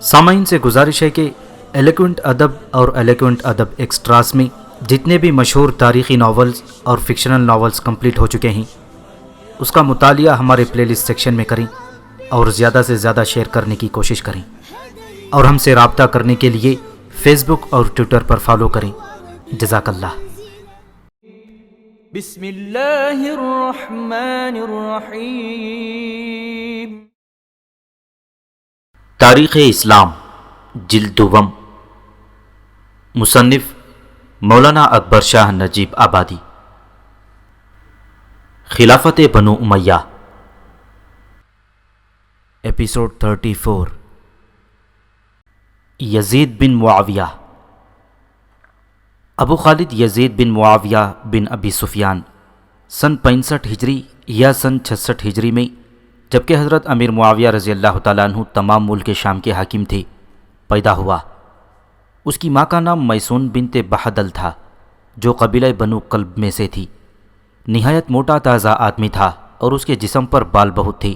سامعین سے گزارش ہے کہ ایلیکوینٹ ادب اور ایلیکوینٹ ادب ایکسٹراس میں جتنے بھی مشہور تاریخی ناولز اور فکشنل ناولز کمپلیٹ ہو چکے ہیں اس کا مطالعہ ہمارے پلے لسٹ سیکشن میں کریں اور زیادہ سے زیادہ شیئر کرنے کی کوشش کریں، اور ہم سے رابطہ کرنے کے لیے فیس بک اور ٹویٹر پر فالو کریں۔ جزاک اللہ۔ بسم اللہ الرحمن الرحیم۔ تاریخ اسلام جلد دوم، مصنف مولانا اکبر شاہ نجیب آبادی۔ خلافت بنو امیہ، ایپیسوڈ 34۔ یزید بن معاویہ۔ ابو خالد یزید بن معاویہ بن ابی سفیان سن 65 ہجری یا سن 66 ہجری میں، جبکہ حضرت امیر معاویہ رضی اللہ تعالیٰ عنہ تمام ملک شام کے حاکم تھے، پیدا ہوا۔ اس کی ماں کا نام میسون بنت بہدل تھا، جو قبیلہ بنو کلب میں سے تھی۔ نہایت موٹا تازہ آدمی تھا اور اس کے جسم پر بال بہت تھے۔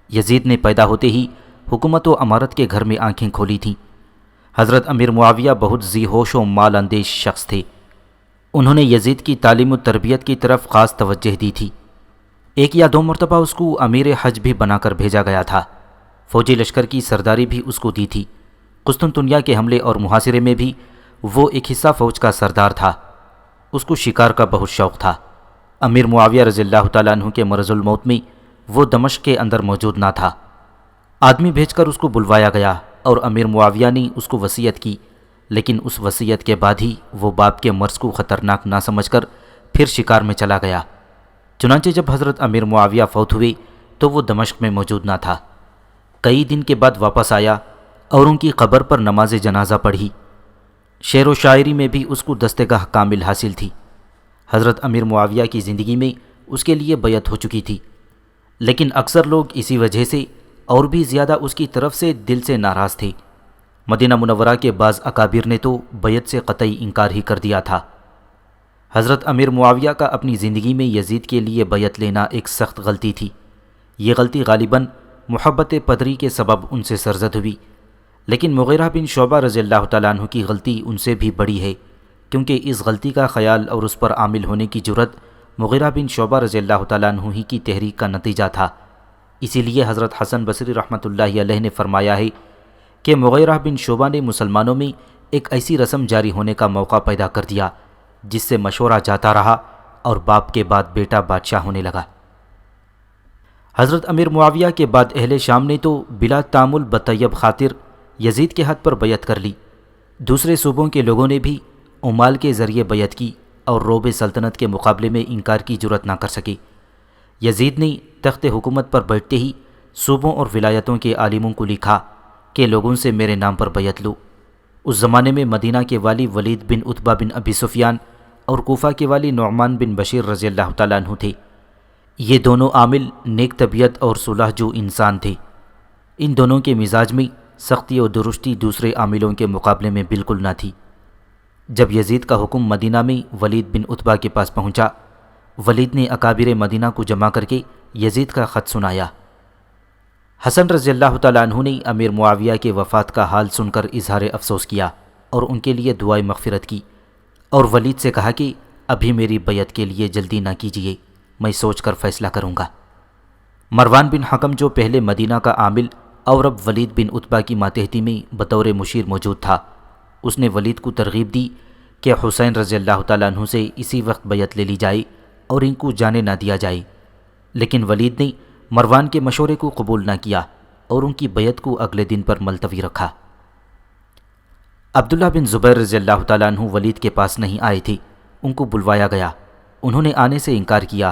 یزید نے پیدا ہوتے ہی حکومت و امارت کے گھر میں آنکھیں کھولی تھیں۔ حضرت امیر معاویہ بہت ذی ہوش و مال اندیش شخص تھے۔ انہوں نے یزید کی تعلیم و تربیت کی طرف خاص توجہ دی تھی۔ ایک یا دو مرتبہ اس کو امیر حج بھی بنا کر بھیجا گیا تھا۔ فوجی لشکر کی سرداری بھی اس کو دی تھی۔ قسطنطنیہ کے حملے اور محاصرے میں بھی وہ ایک حصہ فوج کا سردار تھا۔ اس کو شکار کا بہت شوق تھا۔ امیر معاویہ رضی اللہ تعالیٰ عنہ کے مرض الموت میں وہ دمشق کے اندر موجود نہ تھا۔ آدمی بھیج کر اس کو بلوایا گیا اور امیر معاویہ نے اس کو وصیت کی، لیکن اس وصیت کے بعد ہی وہ باپ کے مرض کو خطرناک نہ سمجھ کر پھر شکار میں چلا گیا۔ چنانچہ جب حضرت امیر معاویہ فوت ہوئے تو وہ دمشق میں موجود نہ تھا۔ کئی دن کے بعد واپس آیا اور ان کی قبر پر نماز جنازہ پڑھی۔ شعر و شاعری میں بھی اس کو دستگاہ کامل حاصل تھی۔ حضرت امیر معاویہ کی زندگی میں اس کے لیے بیعت ہو چکی تھی، لیکن اکثر لوگ اسی وجہ سے اور بھی زیادہ اس کی طرف سے دل سے ناراض تھے۔ مدینہ منورہ کے بعض اکابر نے تو بیعت سے قطعی انکار ہی کر دیا تھا۔ حضرت امیر معاویہ کا اپنی زندگی میں یزید کے لیے بیعت لینا ایک سخت غلطی تھی۔ یہ غلطی غالباً محبت پدری کے سبب ان سے سرزد ہوئی، لیکن مغیرہ بن شعبہ رضی اللہ تعالیٰ عنہ کی غلطی ان سے بھی بڑی ہے، کیونکہ اس غلطی کا خیال اور اس پر عامل ہونے کی جرأت مغیرہ بن شعبہ رضی اللہ تعالیٰ عنہ ہی کی تحریک کا نتیجہ تھا۔ اسی لیے حضرت حسن بصری رحمۃ اللہ علیہ نے فرمایا ہے کہ مغیرہ بن شعبہ نے مسلمانوں میں ایک ایسی رسم جاری ہونے کا موقع پیدا کر دیا جس سے مشورہ جاتا رہا اور باپ کے بعد بیٹا بادشاہ ہونے لگا۔ حضرت امیر معاویہ کے بعد اہل شام نے تو بلا تعامل بطیب خاطر یزید کے ہاتھ پر بیعت کر لی۔ دوسرے صوبوں کے لوگوں نے بھی امال کے ذریعے بیعت کی اور روب سلطنت کے مقابلے میں انکار کی جرأت نہ کر سکے۔ یزید نے تخت حکومت پر بیٹھتے ہی صوبوں اور ولایتوں کے عالموں کو لکھا کہ لوگوں سے میرے نام پر بیعت لو۔ اس زمانے میں مدینہ کے والی ولید بن عتبہ بن ابی سفیان اور کوفہ کے والی نعمان بن بشیر رضی اللہ تعالیٰ عنہ تھے۔ یہ دونوں عامل نیک طبیعت اور صلح جو انسان تھے۔ ان دونوں کے مزاج میں سختی و درستی دوسرے عاملوں کے مقابلے میں بالکل نہ تھی۔ جب یزید کا حکم مدینہ میں ولید بن عتبہ کے پاس پہنچا، ولید نے اکابر مدینہ کو جمع کر کے یزید کا خط سنایا۔ حسن رضی اللہ تعالیٰ عنہ نے امیر معاویہ کے وفات کا حال سن کر اظہار افسوس کیا اور ان کے لیے دعائے مغفرت کی، اور ولید سے کہا کہ ابھی میری بیعت کے لیے جلدی نہ کیجیے، میں سوچ کر فیصلہ کروں گا۔ مروان بن حکم جو پہلے مدینہ کا عامل اور اب ولید بن عتبہ کی ماتحتی میں بطور مشیر موجود تھا، اس نے ولید کو ترغیب دی کہ حسین رضی اللہ تعالیٰ عنہ سے اسی وقت بیعت لے لی جائے اور ان کو جانے نہ دیا جائے، لیکن ولید نے مروان کے مشورے کو قبول نہ کیا اور ان کی بیعت کو اگلے دن پر ملتوی رکھا۔ عبداللہ بن زبیر رضی اللہ تعالیٰ عنہ ولید کے پاس نہیں آئے تھے، ان کو بلوایا گیا، انہوں نے آنے سے انکار کیا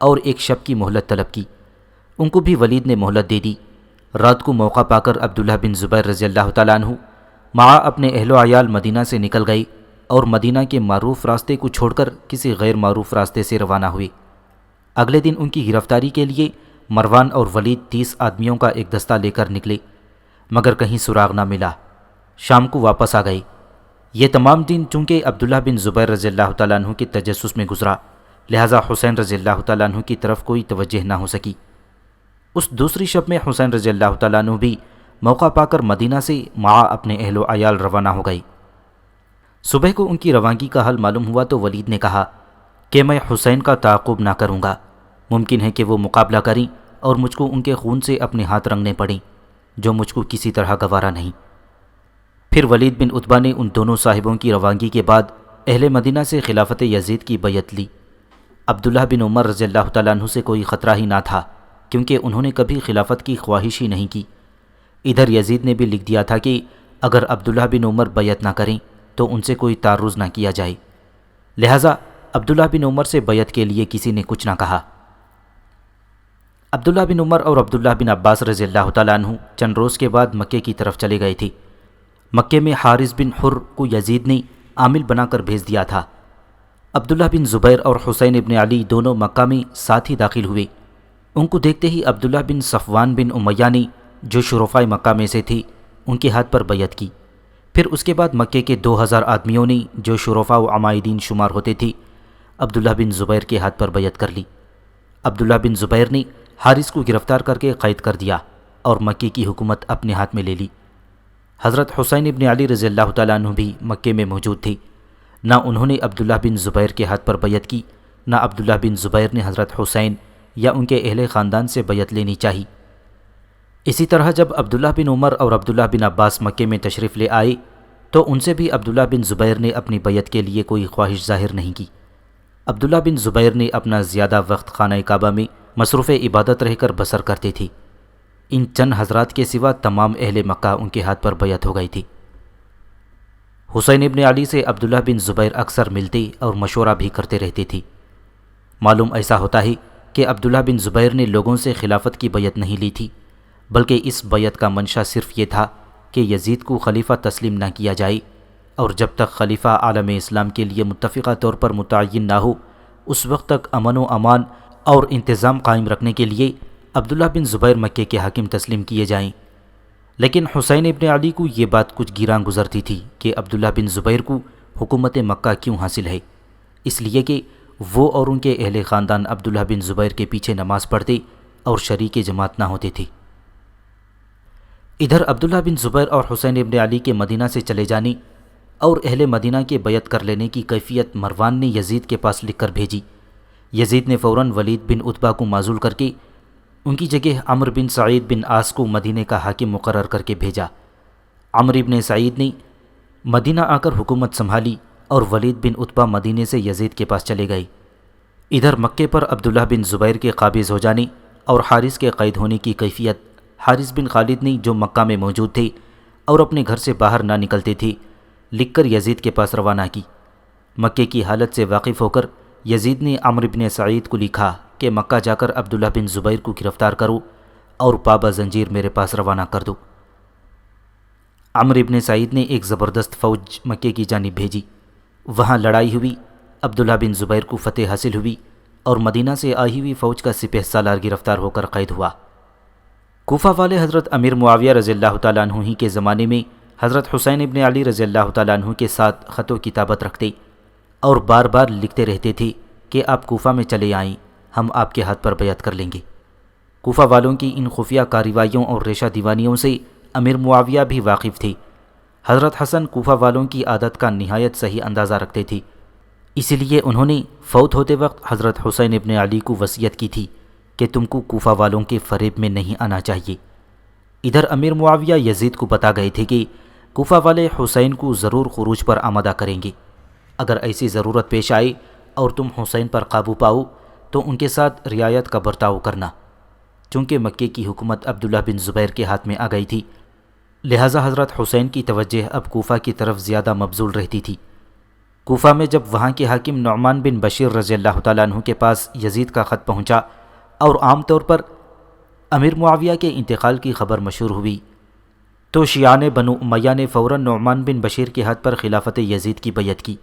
اور ایک شب کی مہلت طلب کی۔ ان کو بھی ولید نے مہلت دے دی۔ رات کو موقع پا کر عبداللہ بن زبیر رضی اللہ تعالیٰ عنہ مع اپنے اہل و عیال مدینہ سے نکل گئے اور مدینہ کے معروف راستے کو چھوڑ کر کسی غیر معروف راستے سے روانہ ہوئے۔ اگلے دن ان کی گرفتاری کے لیے مروان اور ولید 30 آدمیوں کا ایک دستہ لے کر نکلے، مگر کہیں سراغ نہ ملا۔ شام کو واپس آ گئے۔ یہ تمام دن چونکہ عبداللہ بن زبیر رضی اللہ تعالیٰ عنہ کے تجسس میں گزرا، لہٰذا حسین رضی اللہ تعالیٰ عنہ کی طرف کوئی توجہ نہ ہو سکی۔ اس دوسری شب میں حسین رضی اللہ تعالیٰ عنہ بھی موقع پا کر مدینہ سے مع اپنے اہل و عیال روانہ ہو گئی۔ صبح کو ان کی روانگی کا حل معلوم ہوا تو ولید نے کہا کہ میں حسین کا تعاقب نہ کروں گا، ممکن ہے کہ وہ مقابلہ کریں اور مجھ کو ان کے خون سے اپنے ہاتھ رنگنے پڑیں، جو مجھ کو کسی طرح گوارا نہیں۔ پھر ولید بن عتبہ نے ان دونوں صاحبوں کی روانگی کے بعد اہل مدینہ سے خلافت یزید کی بیعت لی۔ عبداللہ بن عمر رضی اللہ تعالیٰ عنہ سے کوئی خطرہ ہی نہ تھا، کیونکہ انہوں نے کبھی خلافت کی خواہش ہی نہیں کی۔ ادھر یزید نے بھی لکھ دیا تھا کہ اگر عبداللہ بن عمر بیعت نہ کریں تو ان سے کوئی تعرض نہ کیا جائے، لہٰذا عبداللہ بن عمر سے بیعت کے لیے کسی نے کچھ نہ کہا۔ عبداللہ بن عمر اور عبداللہ بن عباس رضی اللہ تعالیٰ عنہ چند روز کے بعد مکے کی طرف چلے گئے تھے۔ مکے میں حارث بن حر کو یزید نے عامل بنا کر بھیج دیا تھا۔ عبداللہ بن زبیر اور حسین ابن علی دونوں مکہ میں ساتھ ہی داخل ہوئے۔ ان کو دیکھتے ہی عبداللہ بن صفوان بن امیہ نے، جو شرفائے مکہ میں سے تھے، ان کے ہاتھ پر بیعت کی۔ پھر اس کے بعد مکے کے 2000 آدمیوں نے، جو شرفاء و عمائدین شمار ہوتے تھے، عبداللہ بن زبیر کے ہاتھ پر بیعت کر لی۔ عبداللہ بن زبیر نے حارث کو گرفتار کر کے قید کر دیا اور مکے کی حکومت اپنے ہاتھ میں لے لی۔ حضرت حسین ابن علی رضی اللہ تعالیٰ عنہ بھی مکے میں موجود تھے۔ نہ انہوں نے عبداللہ بن زبیر کے ہاتھ پر بیعت کی، نہ عبداللہ بن زبیر نے حضرت حسین یا ان کے اہل خاندان سے بیعت لینی چاہی۔ اسی طرح جب عبداللہ بن عمر اور عبداللہ بن عباس مکے میں تشریف لے آئے تو ان سے بھی عبداللہ بن زبیر نے اپنی بیعت کے لیے کوئی خواہش ظاہر نہیں کی۔ عبداللہ بن زبیر نے اپنا زیادہ وقت خانہ کعبہ میں مصروف عبادت رہ کر بسر کرتے تھے۔ ان چند حضرات کے سوا تمام اہل مکہ ان کے ہاتھ پر بیعت ہو گئی تھی۔ حسین ابن علی سے عبداللہ بن زبیر اکثر ملتے اور مشورہ بھی کرتے رہتے تھے۔ معلوم ایسا ہوتا ہے کہ عبداللہ بن زبیر نے لوگوں سے خلافت کی بیعت نہیں لی تھی، بلکہ اس بیعت کا منشا صرف یہ تھا کہ یزید کو خلیفہ تسلیم نہ کیا جائے، اور جب تک خلیفہ عالم اسلام کے لیے متفقہ طور پر متعین نہ ہو اس وقت تک امن و امان اور انتظام قائم رکھنے کے لیے عبداللہ بن زبیر مکے کے حاکم تسلیم کیے جائیں۔ لیکن حسین ابن علی کو یہ بات کچھ گیراں گزرتی تھی کہ عبداللہ بن زبیر کو حکومت مکہ کیوں حاصل ہے، اس لیے کہ وہ اور ان کے اہل خاندان عبداللہ بن زبیر کے پیچھے نماز پڑھتے اور شریک جماعت نہ ہوتے تھے۔ ادھر عبداللہ بن زبیر اور حسین ابن علی کے مدینہ سے چلے جانے اور اہل مدینہ کے بیعت کر لینے کی کیفیت مروان نے یزید کے پاس لکھ کر بھیجی۔ یزید نے فوراً ولید بن عتبہ کو معزول کر کے ان کی جگہ عمرو بن سعید بن عاص کو مدینے کا حاکم مقرر کر کے بھیجا۔ عمرو بن سعید نے مدینہ آ کر حکومت سنبھالی اور ولید بن عتبہ مدینے سے یزید کے پاس چلے گئے۔ ادھر مکے پر عبداللہ بن زبیر کے قابض ہو جانے اور حارث کے قید ہونے کی کیفیت حارث بن خالد نے، جو مکہ میں موجود تھے اور اپنے گھر سے باہر نہ نکلتے تھے، لکھ کر یزید کے پاس روانہ کی۔ مکے کی حالت سے واقف ہو کر یزید نے عمرو بن سعید کو لکھا کہ مکہ جا کر عبداللہ بن زبیر کو گرفتار کرو اور پابہ زنجیر میرے پاس روانہ کر دو۔ عمرو بن سعید نے ایک زبردست فوج مکے کی جانب بھیجی۔ وہاں لڑائی ہوئی، عبداللہ بن زبیر کو فتح حاصل ہوئی اور مدینہ سے آئی ہوئی فوج کا سپہ سالار گرفتار ہو کر قید ہوا۔ کوفہ والے حضرت امیر معاویہ رضی اللہ تعالیٰ عنہ ہی کے زمانے میں حضرت حسین ابن علی رضی اللہ تعالیٰ عنہ کے ساتھ خط و کتابت رکھتے اور بار بار لکھتے رہتے تھے کہ آپ کوفہ میں چلے آئیں، ہم آپ کے ہاتھ پر بیعت کر لیں گے۔ کوفہ والوں کی ان خفیہ کارروائیوں اور ریشہ دیوانیوں سے امیر معاویہ بھی واقف تھے۔ حضرت حسن کوفہ والوں کی عادت کا نہایت صحیح اندازہ رکھتے تھے، اسی لیے انہوں نے فوت ہوتے وقت حضرت حسین ابن علی کو وصیت کی تھی کہ تم کو کوفہ والوں کے فریب میں نہیں آنا چاہیے۔ ادھر امیر معاویہ یزید کو بتا گئے تھے کہ کوفہ والے حسین کو ضرور خروج پر آمادہ کریں گے۔ اگر ایسی ضرورت پیش آئے اور تم حسین پر قابو پاؤ تو ان کے ساتھ رعایت کا برتاؤ کرنا۔ چونکہ مکے کی حکومت عبداللہ بن زبیر کے ہاتھ میں آ گئی تھی، لہٰذا حضرت حسین کی توجہ اب کوفہ کی طرف زیادہ مبذول رہتی تھی۔ کوفہ میں جب وہاں کے حاکم نعمان بن بشیر رضی اللہ تعالیٰ عنہ کے پاس یزید کا خط پہنچا اور عام طور پر امیر معاویہ کے انتقال کی خبر مشہور ہوئی تو شیعان بنو امیہ نے فوراً نعمان بن بشیر کے ہاتھ پر خلافت یزید کی بیعت کی۔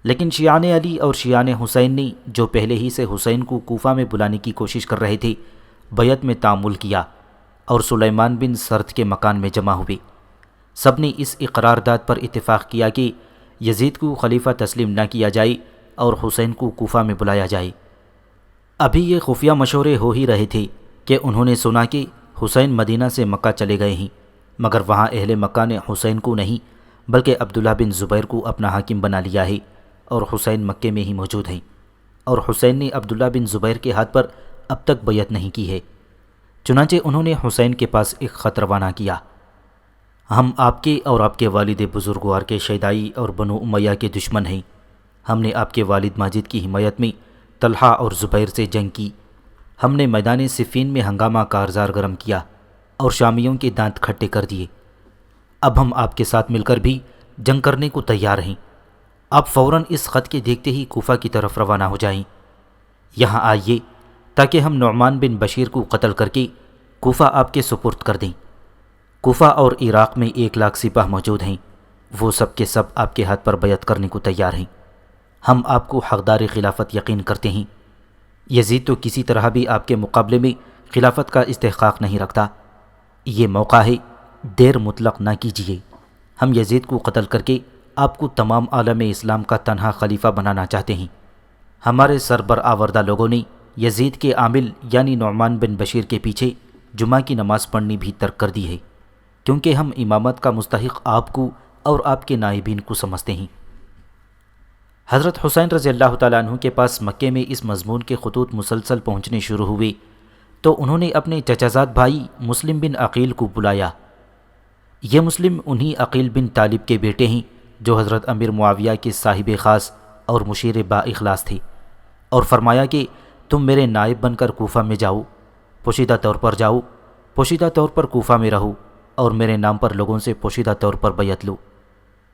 لیکن شیعان علی اور شیعان حسین نے، جو پہلے ہی سے حسین کو کوفہ میں بلانے کی کوشش کر رہے تھے، بیعت میں تعامل کیا اور سلیمان بن سرد کے مکان میں جمع ہوئے۔ سب نے اس اقرارداد پر اتفاق کیا کہ یزید کو خلیفہ تسلیم نہ کیا جائے اور حسین کو کوفہ میں بلایا جائے۔ ابھی یہ خفیہ مشورے ہو ہی رہے تھے کہ انہوں نے سنا کہ حسین مدینہ سے مکہ چلے گئے ہیں، مگر وہاں اہل مکہ نے حسین کو نہیں بلکہ عبداللہ بن زبیر کو اپنا حاکم بنا لیا ہے، اور حسین مکے میں ہی موجود ہیں، اور حسین نے عبداللہ بن زبیر کے ہاتھ پر اب تک بیعت نہیں کی ہے۔ چنانچہ انہوں نے حسین کے پاس ایک خط روانہ کیا: ہم آپ کے اور آپ کے والد بزرگوار کے شیدائی اور بنو امیہ کے دشمن ہیں۔ ہم نے آپ کے والد ماجد کی حمایت میں طلحہ اور زبیر سے جنگ کی۔ ہم نے میدان صفین میں ہنگامہ کارزار گرم کیا اور شامیوں کے دانت کھٹے کر دیے۔ اب ہم آپ کے ساتھ مل کر بھی جنگ کرنے کو تیار ہیں۔ آپ فوراً اس خط کے دیکھتے ہی کوفہ کی طرف روانہ ہو جائیں۔ یہاں آئیے تاکہ ہم نعمان بن بشیر کو قتل کر کے کوفہ آپ کے سپرد کر دیں۔ کوفہ اور عراق میں 1,00,000 سپاہ موجود ہیں، وہ سب کے سب آپ کے ہاتھ پر بیعت کرنے کو تیار ہیں۔ ہم آپ کو حقدار خلافت یقین کرتے ہیں۔ یزید تو کسی طرح بھی آپ کے مقابلے میں خلافت کا استحقاق نہیں رکھتا۔ یہ موقع ہے، دیر مطلق نہ کیجیے۔ ہم یزید کو قتل کر کے آپ کو تمام عالم اسلام کا تنہا خلیفہ بنانا چاہتے ہیں۔ ہمارے سربر آوردہ لوگوں نے یزید کے عامل یعنی نعمان بن بشیر کے پیچھے جمعہ کی نماز پڑھنی بھی ترک کر دی ہے، کیونکہ ہم امامت کا مستحق آپ کو اور آپ کے نائبین کو سمجھتے ہیں۔ حضرت حسین رضی اللہ تعالیٰ عنہ کے پاس مکے میں اس مضمون کے خطوط مسلسل پہنچنے شروع ہوئے تو انہوں نے اپنے چچا زاد بھائی مسلم بن عقیل کو بلایا۔ یہ مسلم انہی عقیل بن طالب کے بیٹے ہیں جو حضرت امیر معاویہ کے صاحب خاص اور مشیر با اخلاص تھے، اور فرمایا کہ تم میرے نائب بن کر کوفہ میں جاؤ، پوشیدہ طور پر جاؤ، پوشیدہ طور پر کوفہ میں رہو، اور میرے نام پر لوگوں سے پوشیدہ طور پر بیعت لو۔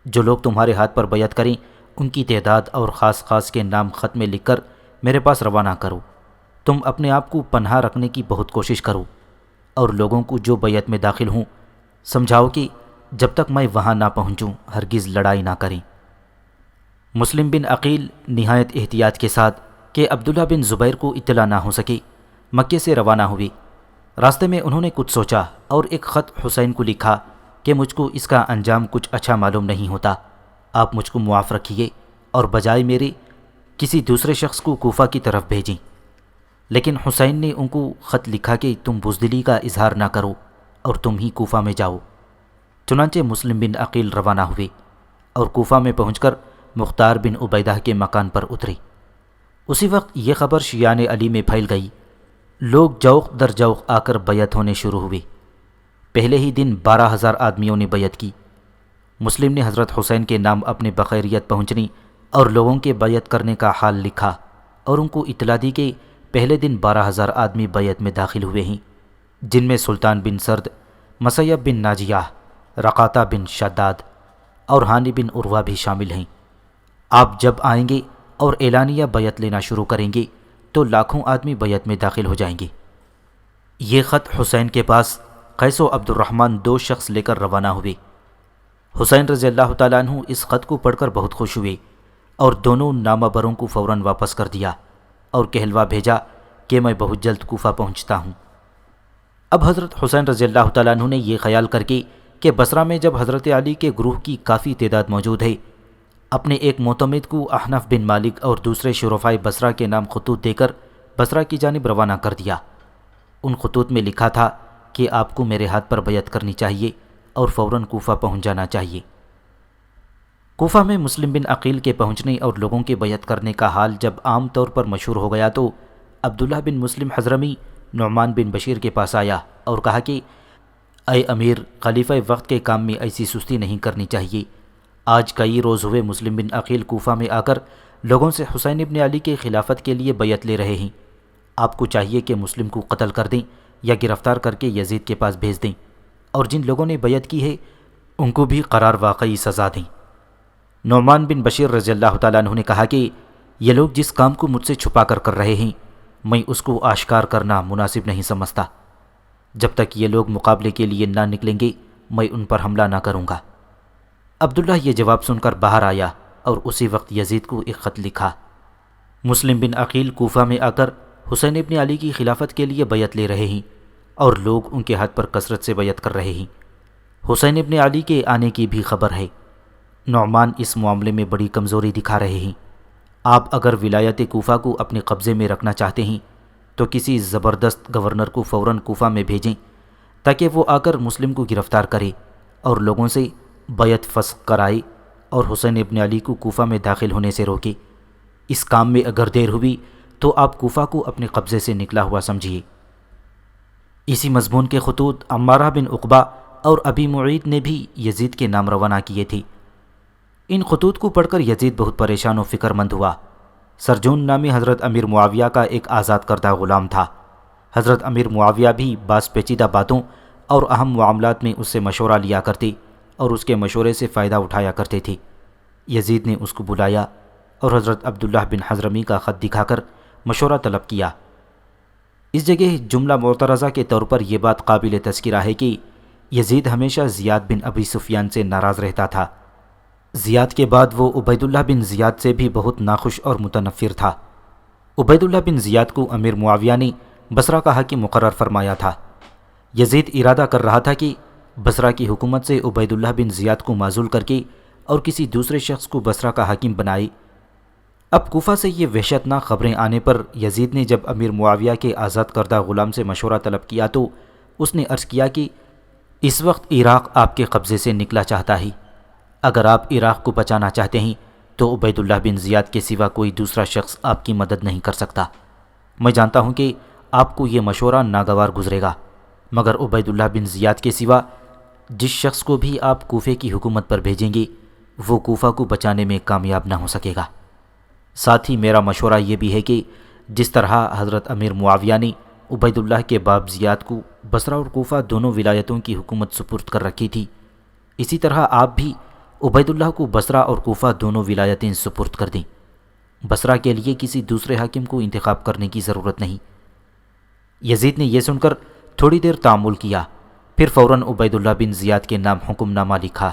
جو لوگ تمہارے ہاتھ پر بیعت کریں ان کی تعداد اور خاص خاص کے نام خط میں لکھ کر میرے پاس روانہ کرو۔ تم اپنے آپ کو پنہا رکھنے کی بہت کوشش کرو، اور لوگوں کو جو بیعت میں داخل ہوں سمجھاؤ کہ جب تک میں وہاں نہ پہنچوں ہرگز لڑائی نہ کریں۔ مسلم بن عقیل نہایت احتیاط کے ساتھ کہ عبداللہ بن زبیر کو اطلاع نہ ہو سکے مکے سے روانہ ہوئے۔ راستے میں انہوں نے کچھ سوچا اور ایک خط حسین کو لکھا کہ مجھ کو اس کا انجام کچھ اچھا معلوم نہیں ہوتا، آپ مجھ کو معاف رکھیے اور بجائے میرے کسی دوسرے شخص کو کوفہ کی طرف بھیجیں۔ لیکن حسین نے ان کو خط لکھا کہ تم بزدلی کا اظہار نہ کرو اور تم ہی کوفہ میں جاؤ۔ چنانچہ مسلم بن عقیل روانہ ہوئے اور کوفہ میں پہنچ کر مختار بن عبیدہ کے مکان پر اترے۔ اسی وقت یہ خبر شیعان علی میں پھیل گئی۔ لوگ جوق در جوق آ کر بیعت ہونے شروع ہوئے۔ پہلے ہی دن 12,000 آدمیوں نے بیعت کی۔ مسلم نے حضرت حسین کے نام اپنے بخیریت پہنچنی اور لوگوں کے بیعت کرنے کا حال لکھا اور ان کو اطلاع دی کہ پہلے دن 12,000 آدمی بیعت میں داخل ہوئے ہیں، جن میں سلطان بن سرد، مسیب بن ناجیہ، رقاتہ بن شداد اور ہانی بن عروہ بھی شامل ہیں۔ آپ جب آئیں گے اور اعلانیہ بیعت لینا شروع کریں گے تو لاکھوں آدمی بیعت میں داخل ہو جائیں گے۔ یہ خط حسین کے پاس قیس و عبد الرحمن 2 شخص لے کر روانہ ہوئے۔ حسین رضی اللہ تعالیٰ عنہ اس خط کو پڑھ کر بہت خوش ہوئے اور دونوں نامہ بروں کو فوراً واپس کر دیا اور کہلوا بھیجا کہ میں بہت جلد کوفہ پہنچتا ہوں۔ اب حضرت حسین رضی اللہ تعالیٰ عنہ نے یہ خیال کر کے کہ بصرہ میں جب حضرت علی کے گروہ کی کافی تعداد موجود ہے، اپنے ایک معتمد کو احنف بن مالک اور دوسرے شرفائے بصرہ کے نام خطوط دے کر بصرہ کی جانب روانہ کر دیا۔ ان خطوط میں لکھا تھا کہ آپ کو میرے ہاتھ پر بیعت کرنی چاہیے اور فوراً کوفہ پہنچ جانا چاہیے۔ کوفہ میں مسلم بن عقیل کے پہنچنے اور لوگوں کے بیعت کرنے کا حال جب عام طور پر مشہور ہو گیا تو عبداللہ بن مسلم حضرمی نعمان بن بشیر کے پاس آیا اور کہا کہ اے امیر، خلیفہ وقت کے کام میں ایسی سستی نہیں کرنی چاہیے۔ آج کئی روز ہوئے مسلم بن عقیل کوفہ میں آ کر لوگوں سے حسین ابن علی کے خلافت کے لیے بیعت لے رہے ہیں۔ آپ کو چاہیے کہ مسلم کو قتل کر دیں یا گرفتار کر کے یزید کے پاس بھیج دیں، اور جن لوگوں نے بیعت کی ہے ان کو بھی قرار واقعی سزا دیں۔ نعمان بن بشیر رضی اللہ تعالیٰ عنہ نے کہا کہ یہ لوگ جس کام کو مجھ سے چھپا کر رہے ہیں میں اس کو آشکار کرنا مناسب نہیں سمجھتا۔ جب تک یہ لوگ مقابلے کے لیے نہ نکلیں گے میں ان پر حملہ نہ کروں گا۔ عبداللہ یہ جواب سن کر باہر آیا اور اسی وقت یزید کو ایک خط لکھا۔ مسلم بن عقیل کوفہ میں آ کر حسین ابن علی کی خلافت کے لیے بیعت لے رہے ہیں اور لوگ ان کے ہاتھ پر کثرت سے بیعت کر رہے ہیں۔ حسین ابن علی کے آنے کی بھی خبر ہے۔ نعمان اس معاملے میں بڑی کمزوری دکھا رہے ہیں۔ آپ اگر ولایت کوفہ کو اپنے قبضے میں رکھنا چاہتے ہیں تو کسی زبردست گورنر کو فوراً کوفہ میں بھیجیں تاکہ وہ آ کر مسلم کو گرفتار کرے اور لوگوں سے بیعت فسخ کرائے اور حسین ابن علی کو کوفہ میں داخل ہونے سے روکے۔ اس کام میں اگر دیر ہوئی تو آپ کوفہ کو اپنے قبضے سے نکلا ہوا سمجھیے۔ اسی مضمون کے خطوط عمارہ بن عقبہ اور ابی معید نے بھی یزید کے نام روانہ کیے تھے۔ ان خطوط کو پڑھ کر یزید بہت پریشان و فکر مند ہوا۔ سرجون نامی حضرت امیر معاویہ کا ایک آزاد کردہ غلام تھا۔ حضرت امیر معاویہ بھی بعض پیچیدہ باتوں اور اہم معاملات میں اس سے مشورہ لیا کرتے اور اس کے مشورے سے فائدہ اٹھایا کرتے تھے۔ یزید نے اس کو بلایا اور حضرت عبداللہ بن حضرمی کا خط دکھا کر مشورہ طلب کیا۔ اس جگہ جملہ معترضہ کے طور پر یہ بات قابل تذکرہ ہے کہ یزید ہمیشہ زیاد بن ابی سفیان سے ناراض رہتا تھا۔ زیاد کے بعد وہ عبید اللہ بن زیاد سے بھی بہت ناخوش اور متنفر تھا۔ عبید اللہ بن زیاد کو امیر معاویہ نے بصرہ کا حاکم مقرر فرمایا تھا۔ یزید ارادہ کر رہا تھا کہ بصرہ کی حکومت سے عبید اللہ بن زیاد کو معزول کر کے اور کسی دوسرے شخص کو بصرہ کا حاکم بنائے۔ اب کوفہ سے یہ وحشتناک خبریں آنے پر یزید نے جب امیر معاویہ کے آزاد کردہ غلام سے مشورہ طلب کیا تو اس نے عرض کیا کہ اس وقت عراق آپ کے قبضے سے نکلا چاہتا ہے۔ اگر آپ عراق کو بچانا چاہتے ہیں تو عبید اللہ بن زیاد کے سوا کوئی دوسرا شخص آپ کی مدد نہیں کر سکتا۔ میں جانتا ہوں کہ آپ کو یہ مشورہ ناگوار گزرے گا، مگر عبید اللہ بن زیاد کے سوا جس شخص کو بھی آپ کوفے کی حکومت پر بھیجیں گے وہ کوفہ کو بچانے میں کامیاب نہ ہو سکے گا۔ ساتھ ہی میرا مشورہ یہ بھی ہے کہ جس طرح حضرت امیر معاویہ نے عبید اللہ کے باپ زیاد کو بصرہ اور کوفہ دونوں ولایتوں کی حکومت سپرد کر رکھی تھی، اسی طرح آپ بھی عبید اللہ کو بصرہ اور کوفہ دونوں ولایتیں سپرد کر دیں۔ بصرہ کے لیے کسی دوسرے حاکم کو انتخاب کرنے کی ضرورت نہیں۔ یزید نے یہ سن کر تھوڑی دیر تأمل کیا، پھر فوراً عبید اللہ بن زیاد کے نام حکم نامہ لکھا۔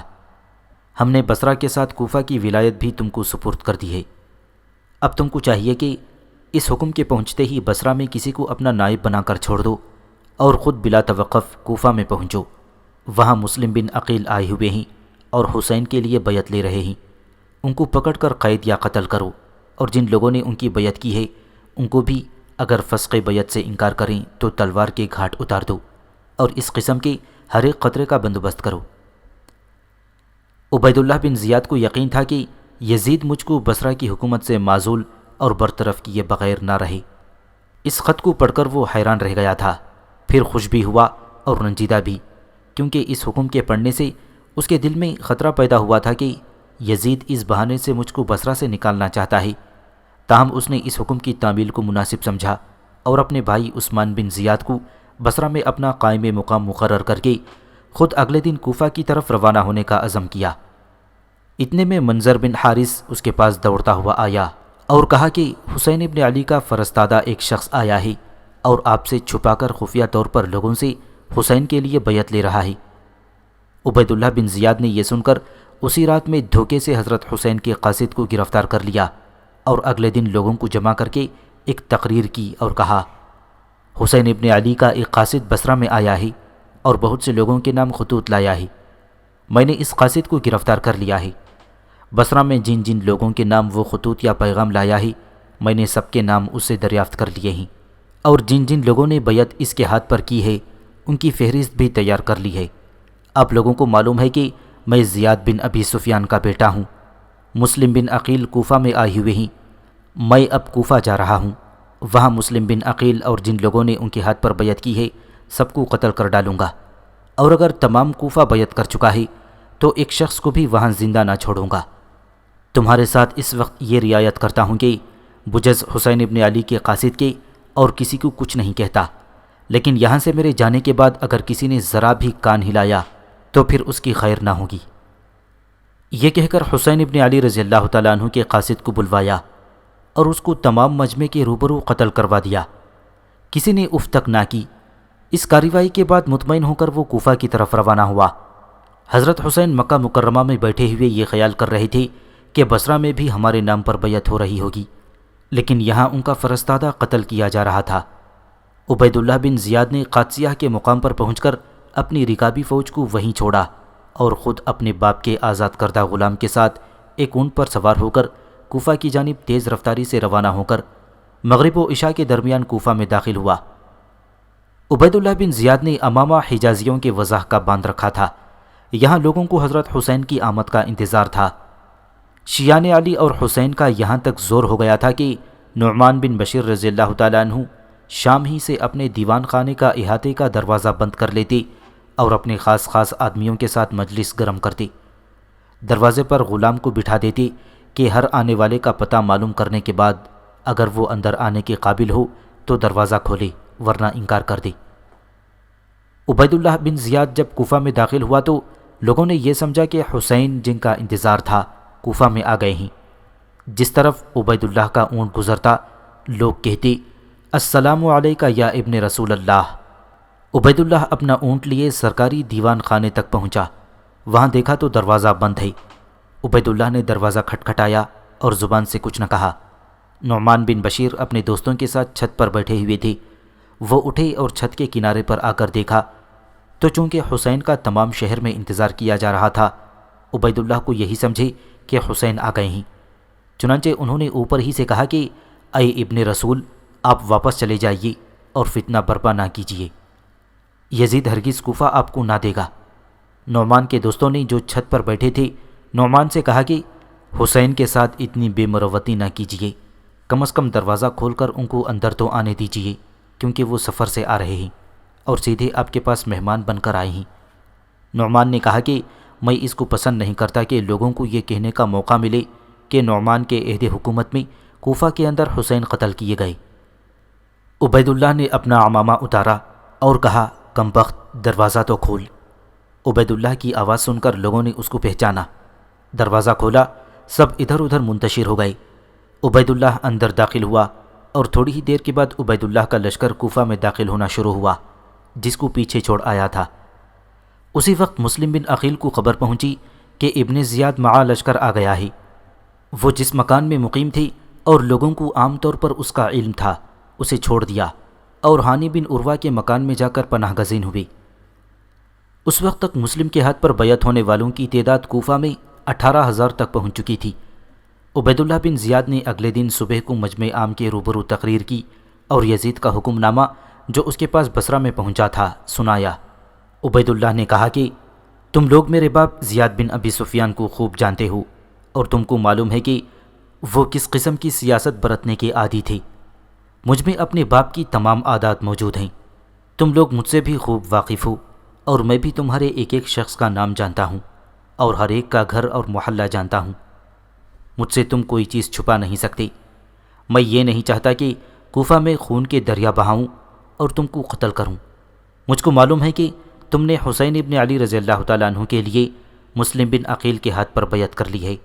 ہم نے بصرہ کے ساتھ کوفہ کی ولایت بھی تم کو سپرد کر دی ہے۔ اب تم کو چاہیے کہ اس حکم کے پہنچتے ہی بصرہ میں کسی کو اپنا نائب بنا کر چھوڑ دو اور خود بلا توقف کوفہ میں پہنچو۔ وہاں مسلم بن عقیل آئے ہوئے ہیں اور حسین کے لیے بیعت لے رہے ہیں۔ ان کو پکڑ کر قید یا قتل کرو، اور جن لوگوں نے ان کی بیعت کی ہے ان کو بھی اگر فسخ بیعت سے انکار کریں تو تلوار کے گھاٹ اتار دو، اور اس قسم کے ہر ایک قطرے کا بندوبست کرو۔ عبید اللہ بن زیاد کو یقین تھا کہ یزید مجھ کو بصرہ کی حکومت سے معزول اور برطرف کیے بغیر نہ رہے۔ اس خط کو پڑھ کر وہ حیران رہ گیا تھا، پھر خوش بھی ہوا اور رنجیدہ بھی، کیونکہ اس حکم کے پڑھنے سے اس کے دل میں خطرہ پیدا ہوا تھا کہ یزید اس بہانے سے مجھ کو بصرہ سے نکالنا چاہتا ہے۔ تاہم اس نے اس حکم کی تعمیل کو مناسب سمجھا اور اپنے بھائی عثمان بن زیاد کو بصرہ میں اپنا قائم مقام مقرر کر کے خود اگلے دن کوفہ کی طرف روانہ ہونے کا عزم کیا۔ اتنے میں منظر بن حارث اس کے پاس دوڑتا ہوا آیا اور کہا کہ حسین ابن علی کا فرستادہ ایک شخص آیا ہے اور آپ سے چھپا کر خفیہ طور پر لوگوں سے حسین کے لیے بیعت لے رہا ہے۔ عبید اللہ بن زیاد نے یہ سن کر اسی رات میں دھوکے سے حضرت حسین کے قاصد کو گرفتار کر لیا اور اگلے دن لوگوں کو جمع کر کے ایک تقریر کی اور کہا، حسین ابن علی کا ایک قاصد بصرہ میں آیا ہے اور بہت سے لوگوں کے نام خطوط لایا ہے۔ میں نے اس قاصد کو گرفتار کر لیا ہے۔ بصرہ میں جن جن لوگوں کے نام وہ خطوط یا پیغام لایا ہے میں نے سب کے نام اس سے دریافت کر لیے ہیں، اور جن جن لوگوں نے بیعت اس کے ہاتھ پر کی ہے ان کی فہرست بھی تیار کر لی ہے۔ آپ لوگوں کو معلوم ہے کہ میں زیاد بن ابی سفیان کا بیٹا ہوں۔ مسلم بن عقیل کوفہ میں آئے ہوئے ہیں۔ میں اب کوفہ جا رہا ہوں، وہاں مسلم بن عقیل اور جن لوگوں نے ان کے ہاتھ پر بیعت کی ہے سب کو قتل کر ڈالوں گا، اور اگر تمام کوفہ بیعت کر چکا ہے تو ایک شخص کو بھی وہاں زندہ نہ چھوڑوں گا۔ تمہارے ساتھ اس وقت یہ رعایت کرتا ہوں کہ بجز حسین ابن علی کے قاصد کے اور کسی کو کچھ نہیں کہتا، لیکن یہاں سے میرے جانے کے بعد اگر کسی نے ذرا بھی کان ہلایا تو پھر اس کی خیر نہ ہوگی۔ یہ کہہ کر حسین ابن علی رضی اللہ تعالیٰ عنہ کے قاصد کو بلوایا اور اس کو تمام مجمع کے روبرو قتل کروا دیا۔ کسی نے اف تک نہ کی۔ اس کارروائی کے بعد مطمئن ہو کر وہ کوفہ کی طرف روانہ ہوا۔ حضرت حسین مکہ مکرمہ میں بیٹھے ہوئے یہ خیال کر رہے تھے کہ بصرہ میں بھی ہمارے نام پر بیعت ہو رہی ہوگی، لیکن یہاں ان کا فرستادہ قتل کیا جا رہا تھا۔ عبید اللہ بن زیاد نے قادسیہ کے مقام پر پہنچ کر اپنی رکابی فوج کو وہیں چھوڑا اور خود اپنے باپ کے آزاد کردہ غلام کے ساتھ ایک اونٹ پر سوار ہو کر کوفہ کی جانب تیز رفتاری سے روانہ ہو کر مغرب و عشاء کے درمیان کوفہ میں داخل ہوا۔ عبید اللہ بن زیاد نے امامہ حجازیوں کے وضاح کا باندھ رکھا تھا۔ یہاں لوگوں کو حضرت حسین کی آمد کا انتظار تھا۔ شیعان علی اور حسین کا یہاں تک زور ہو گیا تھا کہ نعمان بن بشیر رضی اللہ تعالیٰ عنہ شام ہی سے اپنے دیوان خانے کا احاطے کا دروازہ بند کر لیتے اور اپنے خاص آدمیوں کے ساتھ مجلس گرم کرتے۔ دروازے پر غلام کو بٹھا دیتے کہ ہر آنے والے کا پتہ معلوم کرنے کے بعد اگر وہ اندر آنے کے قابل ہو تو دروازہ کھولے، ورنہ انکار کر دے۔ عبید اللہ بن زیاد جب کوفہ میں داخل ہوا تو لوگوں نے یہ سمجھا کہ حسین جن کا انتظار تھا کوفہ میں آ گئے ہیں۔ جس طرف عبید اللہ کا اونٹ گزرتا لوگ کہتے السلام علیکہ یا ابن رسول اللہ۔ عبید اللہ اپنا اونٹ لیے سرکاری دیوان خانے تک پہنچا۔ وہاں دیکھا تو دروازہ بند ہے۔ عبید اللہ نے دروازہ کھٹکھٹایا اور زبان سے کچھ نہ کہا۔ نعمان بن بشیر اپنے دوستوں کے ساتھ چھت پر بیٹھے ہوئے تھے۔ وہ اٹھے اور چھت کے کنارے پر آ کر دیکھا تو چونکہ حسین کا تمام شہر میں انتظار کیا جا رہا تھا، عبید اللہ کو یہی سمجھے کہ حسین آ گئے ہیں۔ چنانچہ انہوں نے اوپر ہی سے کہا کہ اے ابن رسول، آپ واپس چلے جائیے اور فتنہ برپا نہ کیجیے، یزید ہرگز کوفہ آپ کو نہ دے گا۔ نعمان کے دوستوں نے جو چھت پر بیٹھے تھے نعمان سے کہا کہ حسین کے ساتھ اتنی بے مروتی نہ کیجیے، کم از کم دروازہ کھول کر ان کو اندر تو آنے دیجیے، کیونکہ وہ سفر سے آ رہے ہیں اور سیدھے آپ کے پاس مہمان بن کر آئے ہیں۔ نعمان نے کہا کہ میں اس کو پسند نہیں کرتا کہ لوگوں کو یہ کہنے کا موقع ملے کہ نعمان کے عہد حکومت میں کوفہ کے اندر حسین قتل کیے گئے۔ عبید اللہ نے اپنا عمامہ اتارا اور کہا کمبخت، دروازہ تو کھول۔ عبید اللہ کی آواز سن کر لوگوں نے اس کو پہچانا۔ دروازہ کھولا، سب ادھر ادھر منتشر ہو گئے۔ عبید اللہ اندر داخل ہوا اور تھوڑی ہی دیر کے بعد عبید اللہ کا لشکر کوفہ میں داخل ہونا شروع ہوا، جس کو پیچھے چھوڑ آیا تھا۔ اسی وقت مسلم بن عقیل کو خبر پہنچی کہ ابن زیاد معا لشکر آ گیا ہے۔ وہ جس مکان میں مقیم تھی اور لوگوں کو عام طور پر اس کا علم تھا، اسے چھوڑ دیا اور ہانی بن عروہ کے مکان میں جا کر پناہ گزین ہوئے۔ اس وقت تک مسلم کے ہاتھ پر بیعت ہونے والوں کی تعداد کوفہ میں 18,000 تک پہنچ چکی تھی۔ عبید اللہ بن زیاد نے اگلے دن صبح کو مجمع عام کے روبرو تقریر کی اور یزید کا حکم نامہ جو اس کے پاس بصرہ میں پہنچا تھا سنایا۔ عبید اللہ نے کہا کہ تم لوگ میرے باپ زیاد بن ابی سفیان کو خوب جانتے ہو اور تم کو معلوم ہے کہ وہ کس قسم کی سیاست برتنے کے عادی تھے۔ مجھ میں اپنے باپ کی تمام عادات موجود ہیں۔ تم لوگ مجھ سے بھی خوب واقف ہو اور میں بھی تمہارے ایک ایک شخص کا نام جانتا ہوں اور ہر ایک کا گھر اور محلہ جانتا ہوں۔ مجھ سے تم کوئی چیز چھپا نہیں سکتے۔ میں یہ نہیں چاہتا کہ کوفہ میں خون کے دریا بہاؤں اور تم کو قتل کروں۔ مجھ کو معلوم ہے کہ تم نے حسین ابن علی رضی اللہ تعالیٰ عنہ کے لیے مسلم بن عقیل کے ہاتھ پر بیعت کر لی ہے۔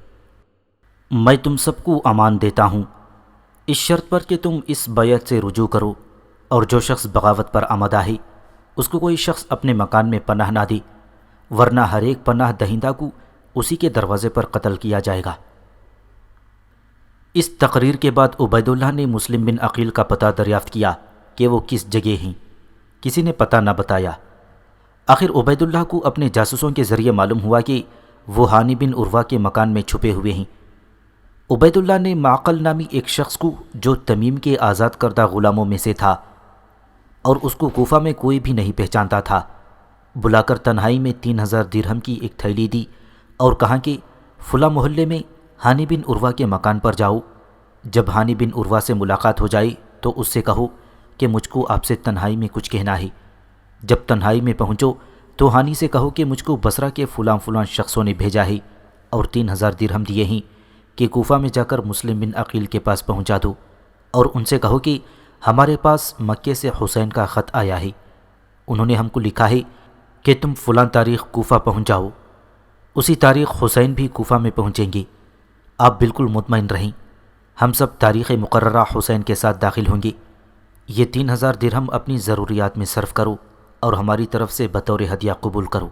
میں تم سب کو امان دیتا ہوں اس شرط پر کہ تم اس بیعت سے رجوع کرو اور جو شخص بغاوت پر آمادہ ہے اس کو کوئی شخص اپنے مکان میں پناہ نہ دے، ورنہ ہر ایک پناہ دہندہ کو اسی کے دروازے پر قتل کیا جائے گا۔ اس تقریر کے بعد عبید اللہ نے مسلم بن عقیل کا پتہ دریافت کیا کہ وہ کس جگہ ہیں۔ کسی نے پتہ نہ بتایا۔ آخر عبید اللہ کو اپنے جاسوسوں کے ذریعے معلوم ہوا کہ وہ ہانی بن عروہ کے مکان میں چھپے ہوئے ہیں۔ عبید اللہ نے معقل نامی ایک شخص کو جو تمیم کے آزاد کردہ غلاموں میں سے تھا اور اس کو کوفہ میں کوئی بھی نہیں پہچانتا تھا، بلا کر تنہائی میں 3,000 درہم کی ایک تھیلی دی اور کہا کہ فلاں محلے میں ہانی بن عروہ کے مکان پر جاؤ۔ جب ہانی بن عروہ سے ملاقات ہو جائے تو اس سے کہو کہ مجھ کو آپ سے تنہائی میں کچھ کہنا ہے۔ جب تنہائی میں پہنچو تو ہانی سے کہو کہ مجھ کو بصرہ کے فلاں فلاں شخصوں نے بھیجا ہے اور 3,000 درہم دیے ہیں کہ کوفہ میں جا کر مسلم بن عقیل کے پاس پہنچا دو، اور ان سے کہو کہ ہمارے پاس مکے سے حسین کا خط آیا ہے۔ انہوں نے ہم کو لکھا ہے کہ تم فلاں تاریخ کوفہ پہنچ جاؤ۔ اسی تاریخ حسین بھی کوفہ میں پہنچیں گے۔ آپ بالکل مطمئن رہیں، ہم سب تاریخ مقررہ حسین کے ساتھ داخل ہوں گے۔ یہ 3,000 درہم اپنی ضروریات میں صرف کرو اور ہماری طرف سے بطور ہدیہ قبول کرو۔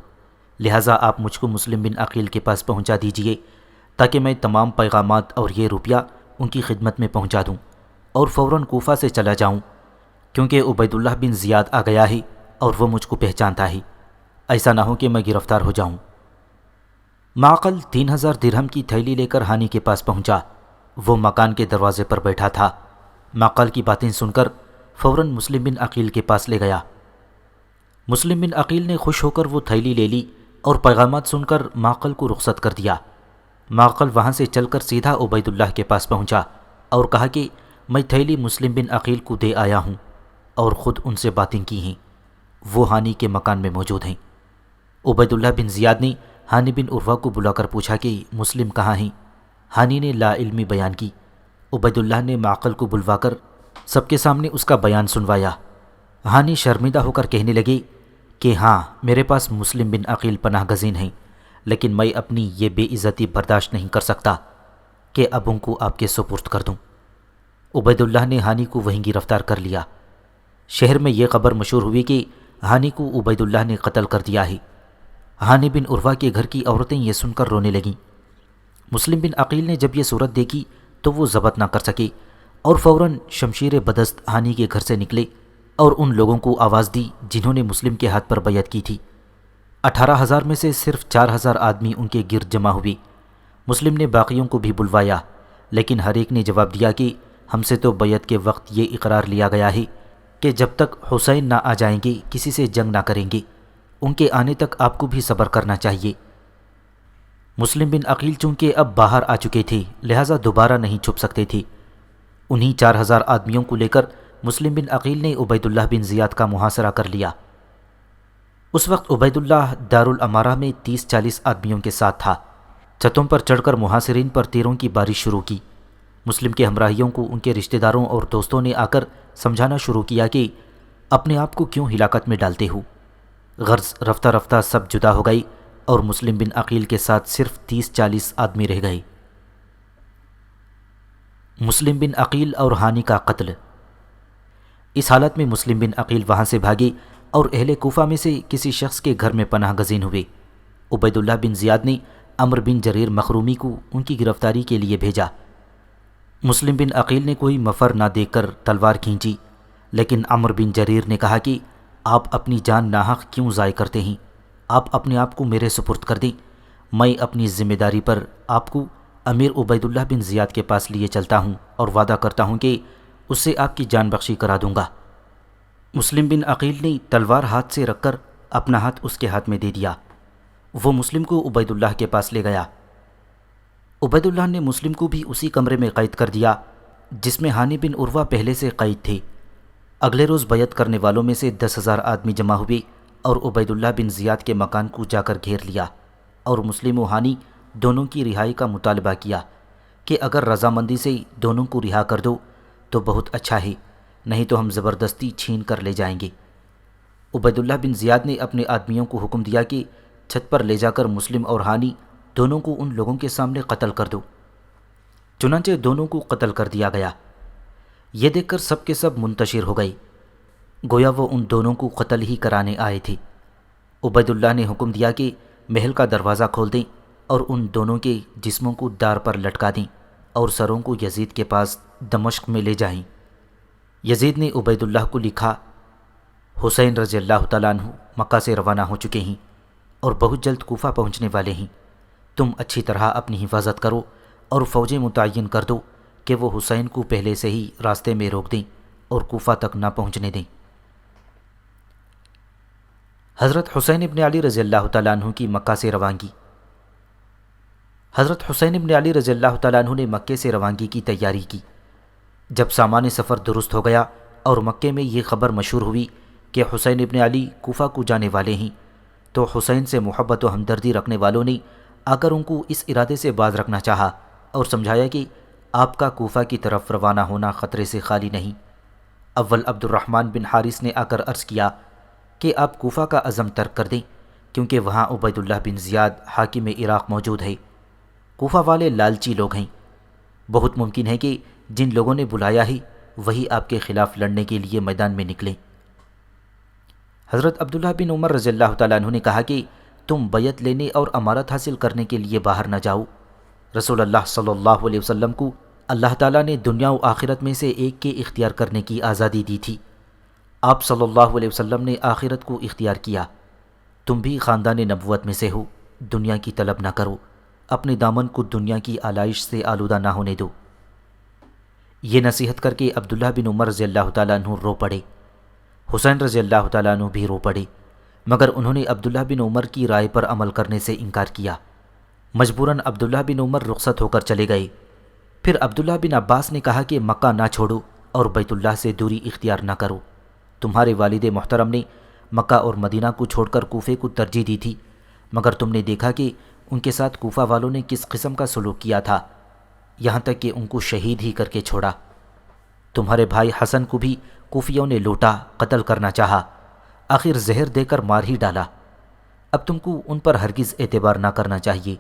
لہٰذا آپ مجھ کو مسلم بن عقیل کے پاس پہنچا دیجئے تاکہ میں تمام پیغامات اور یہ روپیہ ان کی خدمت میں پہنچا دوں اور فوراً کوفہ سے چلا جاؤں، کیونکہ عبید اللہ بن زیاد آ گیا ہے اور وہ مجھ کو پہچانتا ہے۔ ایسا نہ ہو کہ میں گرفتار ہو جاؤں۔ معقل 3,000 درہم کی تھیلی لے کر ہانی کے پاس پہنچا۔ وہ مکان کے دروازے پر بیٹھا تھا۔ معقل کی باتیں سن کر فوراً مسلم بن عقیل کے پاس لے گیا۔ مسلم بن عقیل نے خوش ہو کر وہ تھیلی لے لی اور پیغامات سن کر معقل کو رخصت کر دیا۔ معقل وہاں سے چل کر سیدھا عبید اللہ کے پاس پہنچا اور کہا کہ میں تھیلی مسلم بن عقیل کو دے آیا ہوں اور خود ان سے باتیں کی ہیں، وہ ہانی کے مکان میں موجود ہیں۔ عبید اللہ بن زیاد نے ہانی بن عروہ کو بلا کر پوچھا کہ مسلم کہاں ہیں؟ ہانی نے لا علمی بیان کی۔ عبید اللہ نے معقل کو بلوا کر سب کے سامنے اس کا بیان سنوایا۔ ہانی شرمندہ ہو کر کہنے لگے کہ ہاں، میرے پاس مسلم بن عقیل پناہ گزین ہیں، لیکن میں اپنی یہ بے عزتی برداشت نہیں کر سکتا کہ اب ان کو آپ کے سپرد کر دوں۔ عبید اللہ نے ہانی کو وہیں گرفتار کر لیا۔ شہر میں یہ خبر مشہور ہوئی کہ ہانی کو عبید اللہ نے قتل کر دیا ہے۔ ہانی بن عروہ کے گھر کی عورتیں یہ سن کر رونے لگیں۔ مسلم بن عقیل نے جب یہ صورت دیکھی تو وہ ضبط نہ کر سکے اور فوراً شمشیر بدست ہانی کے گھر سے نکلے اور ان لوگوں کو آواز دی جنہوں نے مسلم کے ہاتھ پر بیعت کی تھی۔ 18,000 میں سے صرف 4,000 آدمی ان کے گرد جمع ہوئے۔ مسلم نے باقیوں کو بھی بلوایا، لیکن ہر ایک نے جواب دیا کہ ہم سے تو بیعت کے وقت یہ اقرار لیا گیا ہے کہ جب تک حسین نہ آ جائیں گے کسی سے جنگ نہ کریں گے، ان کے آنے تک آپ کو بھی صبر کرنا چاہیے۔ مسلم بن عقیل چونکہ اب باہر آ چکے تھے لہٰذا دوبارہ نہیں چھپ سکتے تھے۔ انہی 4,000 آدمیوں کو لے کر مسلم بن عقیل نے عبید اللہ بن زیاد کا محاصرہ کر لیا۔ اس وقت عبید اللہ دارالامارہ میں 30-40 آدمیوں کے ساتھ تھا۔ چھتوں پر چڑھ کر محاصرین پر تیروں کی بارش شروع کی۔ مسلم کے ہمراہیوں کو ان کے رشتہ داروں اور دوستوں نے آ کر سمجھانا شروع کیا کہ اپنے آپ کو کیوں ہلاکت میں ڈالتے ہو۔ غرض رفتہ رفتہ سب جدا ہو گئی اور مسلم بن عقیل کے ساتھ صرف 30-40 آدمی رہ گئے۔ مسلم بن عقیل اور ہانی کا قتل۔ اس حالت میں مسلم بن عقیل وہاں سے بھاگے اور اہل کوفہ میں سے کسی شخص کے گھر میں پناہ گزین ہوئے۔ عبید اللہ بن زیاد نے عمرو بن جریر مخرومی کو ان کی گرفتاری کے لیے بھیجا۔ مسلم بن عقیل نے کوئی مفر نہ دیکھ کر تلوار کھینچی، لیکن عمرو بن جریر نے کہا کہ آپ اپنی جان ناحق کیوں ضائع کرتے ہیں؟ آپ اپنے آپ کو میرے سپرد کر دیں، میں اپنی ذمہ داری پر آپ کو امیر عبید اللہ بن زیاد کے پاس لیے چلتا ہوں اور وعدہ کرتا ہوں کہ اس سے آپ کی جان بخشی کرا دوں گا۔ مسلم بن عقیل نے تلوار ہاتھ سے رکھ کر اپنا ہاتھ اس کے ہاتھ میں دے دیا۔ وہ مسلم کو عبید اللہ کے پاس لے گیا۔ عبید اللہ نے مسلم کو بھی اسی کمرے میں قید کر دیا جس میں ہانی بن عروہ پہلے سے قید تھے۔ اگلے روز بیعت کرنے والوں میں سے 10,000 آدمی جمع ہوئے اور عبید اللہ بن زیاد کے مکان کو جا کر گھیر لیا اور مسلم و ہانی دونوں کی رہائی کا مطالبہ کیا کہ اگر رضامندی سے دونوں کو رہا کر دو تو بہت اچھا ہے، نہیں تو ہم زبردستی چھین کر لے جائیں گے۔ عبید اللہ بن زیاد نے اپنے آدمیوں کو حکم دیا کہ چھت پر لے جا کر مسلم اور ہانی دونوں کو ان لوگوں کے سامنے قتل کر دو۔ چنانچہ دونوں کو قتل کر دیا گیا۔ یہ دیکھ کر سب کے سب منتشر ہو گئے، گویا وہ ان دونوں کو قتل ہی کرانے آئے تھے۔ عبید اللہ نے حکم دیا کہ محل کا دروازہ کھول دیں اور ان دونوں کے جسموں کو دار پر لٹکا دیں اور سروں کو یزید کے پاس دمشق میں لے جائیں۔ یزید نے عبید اللہ کو لکھا، حسین رضی اللہ تعالیٰ عنہ مکہ سے روانہ ہو چکے ہیں اور بہت جلد کوفہ پہنچنے والے ہیں۔ تم اچھی طرح اپنی حفاظت کرو اور فوجیں متعین کر دو کہ وہ حسین کو پہلے سے ہی راستے میں روک دیں اور کوفہ تک نہ پہنچنے دیں۔ حضرت حسین ابن علی رضی اللہ تعالیٰ عنہ کی مکہ سے روانگی۔ حضرت حسین ابن علی رضی اللہ تعالیٰ عنہ نے مکے سے روانگی کی تیاری کی۔ جب سامان سفر درست ہو گیا اور مکے میں یہ خبر مشہور ہوئی کہ حسین ابن علی کوفہ کو جانے والے ہیں، تو حسین سے محبت و ہمدردی رکھنے والوں نے آ کر ان کو اس ارادے سے باز رکھنا چاہا اور سمجھایا کہ آپ کا کوفہ کی طرف روانہ ہونا خطرے سے خالی نہیں۔ اول عبد الرحمن بن حارث نے آ کر عرض کیا کہ آپ کوفہ کا عزم ترک کر دیں کیونکہ وہاں عبید اللہ بن زیاد حاکم عراق موجود ہے۔ کوفہ والے لالچی لوگ ہیں، بہت ممکن ہے کہ جن لوگوں نے بلایا ہے وہی آپ کے خلاف لڑنے کے لیے میدان میں نکلیں۔ حضرت عبداللہ بن عمر رضی اللہ تعالیٰ عنہ نے کہا کہ تم بیعت لینے اور امارت حاصل کرنے کے لیے باہر نہ جاؤ۔ رسول اللہ صلی اللہ علیہ وسلم کو اللہ تعالیٰ نے دنیا و آخرت میں سے ایک کے اختیار کرنے کی آزادی دی تھی۔ آپ صلی اللہ علیہ وسلم نے آخرت کو اختیار کیا۔ تم بھی خاندان نبوت میں سے ہو، دنیا کی طلب نہ کرو، اپنے دامن کو دنیا کی آلائش سے آلودہ نہ ہونے دو۔ یہ نصیحت کر کے عبداللہ بن عمر رضی اللہ تعالیٰ عنہ رو پڑے۔ حسین رضی اللہ تعالیٰ عنہ بھی رو پڑے مگر انہوں نے عبداللہ بن عمر کی رائے پر عمل کرنے سے انکار کیا۔ مجبوراً عبداللہ بن عمر رخصت ہو کر چلے گئے۔ پھر عبداللہ بن عباس نے کہا کہ مکہ نہ چھوڑو اور بیت اللہ سے دوری اختیار نہ کرو۔ تمہارے والد محترم نے مکہ اور مدینہ کو چھوڑ کر کوفے کو ترجیح دی تھی، مگر تم نے دیکھا کہ ان کے ساتھ کوفہ والوں نے کس قسم کا سلوک کیا تھا، یہاں تک کہ ان کو شہید ہی کر کے چھوڑا۔ تمہارے بھائی حسن کو بھی کوفیوں نے لوٹا، قتل کرنا چاہا، آخر زہر دے کر مار ہی ڈالا۔ اب تم کو ان پر ہرگز اعتبار نہ کرنا چاہیے،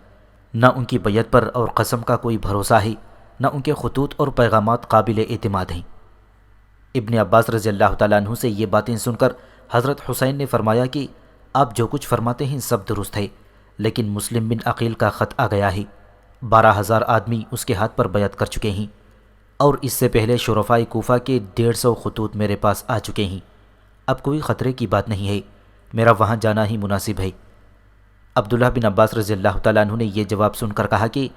نہ ان کی بیعت پر اور قسم کا کوئی بھروسہ ہے، نہ ان کے خطوط اور پیغامات قابل اعتماد ہیں۔ ابن عباس رضی اللہ تعالیٰ عنہ سے یہ باتیں سن کر حضرت حسین نے فرمایا کہ آپ جو کچھ فرماتے ہیں سب درست ہے، لیکن مسلم بن عقیل کا خط آ گیا ہے، 12,000 آدمی اس کے ہاتھ پر بیعت کر چکے ہیں، اور اس سے پہلے شرفائے کوفہ کے 150 خطوط میرے پاس آ چکے ہیں۔ اب کوئی خطرے کی بات نہیں ہے، میرا وہاں جانا ہی مناسب ہے۔ عبداللہ بن عباس رضی اللہ تعالیٰ عنہ نے یہ جواب سن کر کہا کہ